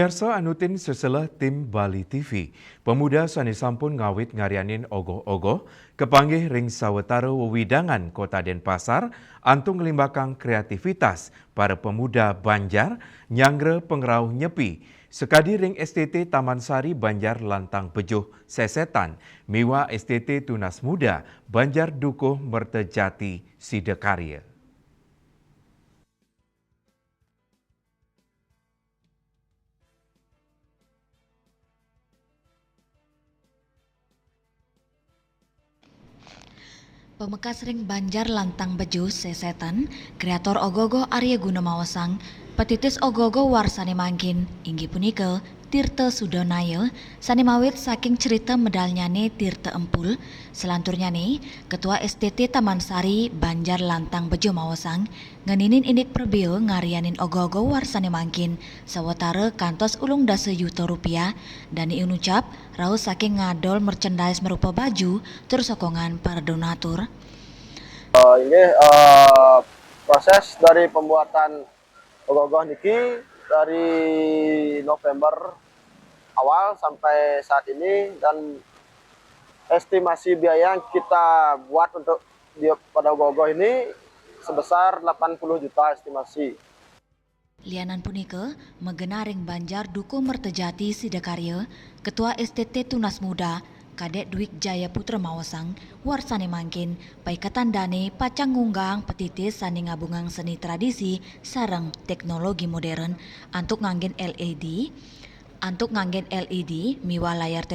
Pemirsa anutin seselah tim Bali TV, pemuda sani sampun ngawit ngarianin ogoh-ogoh, kepanggih ring sawetara wewidangan kota Denpasar, antung ngelimbakang kreativitas para pemuda Banjar, nyangre pengrauh nyepi, sekadi ring STT Taman Sari Banjar Lantang Bejuh Sesetan, miwa STT Tunas Muda Banjar Dukuh Mertejati Sidekarya. Pemekas ring Banjar Lantang Bejuh Sesetan, kreator ogogo Arya Gunamawasang, petitis ogogo warsane mangkin, inggih punika Tirta Sudonaya, sanimawit saking cerita medalnyane Tirta Empul, selanturnyane Ketua STT Taman Sari Banjar Lantang Bejuh Mawasang, ngeninin indik perbio ngarianin ogogo warsane mangkin, sawetara kantos ulung dasa yuta rupiah, dan iunucap raus saking ngadol merchandise merupa baju, terus sokongan para donatur. Ini proses dari pembuatan ogoh-ogoh niki dari November awal sampai saat ini, dan estimasi biaya yang kita buat untuk pada ogoh-ogoh ini sebesar 80 juta estimasi. Lianan punika megenaring Banjar Dukuh Mertejati Sidakarya, Ketua STT Tunas Muda Kadek Dwik Jaya Putra Mawasang, warsane mangkin, paikatan dane pacang ngunggang petitis sani ngabungang seni tradisi sareng teknologi modern antuk nganggen LED, miwa layar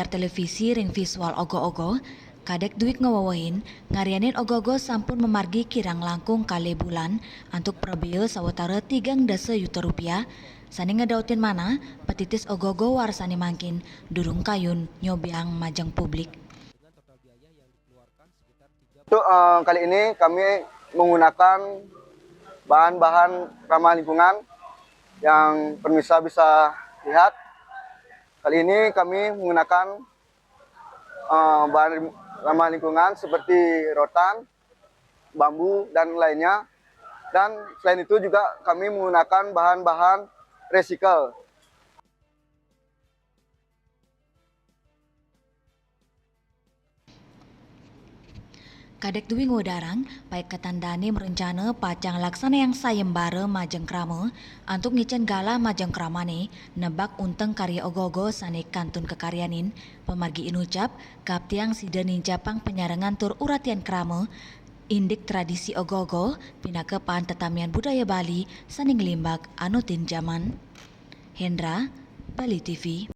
televisi ring visual ogo-ogo. Kadek Dwik ngewawahin, ngarianin ogogo sampun memargi kirang langkung kali bulan antuk probio sawetara 3 dasa yuta rupiah. Sani ngedautin mana petitis ogogo warsani mangkin durung kayun nyobiang majang publik. Untuk kali ini kami menggunakan bahan-bahan ramah lingkungan yang pemirsa bisa lihat. Kali ini kami menggunakan bahan ramah lingkungan seperti rotan, bambu, dan lainnya. Dan selain itu juga kami menggunakan bahan-bahan recycle. Kadek Dwi ngodarang, baik ketandane merencana pacang laksana yang sayembara majeng krama, antuk ngicen gala majeng kramane, nebak unteng karya ogogo sane kantun kekaryanin, pemargi inucap, kaptiang sida ninjapang penyarengan tur uratian krama, indik tradisi ogogo, pinaka pan tetamian budaya Bali, saning limbak anutin zaman. Hendra, Bali TV.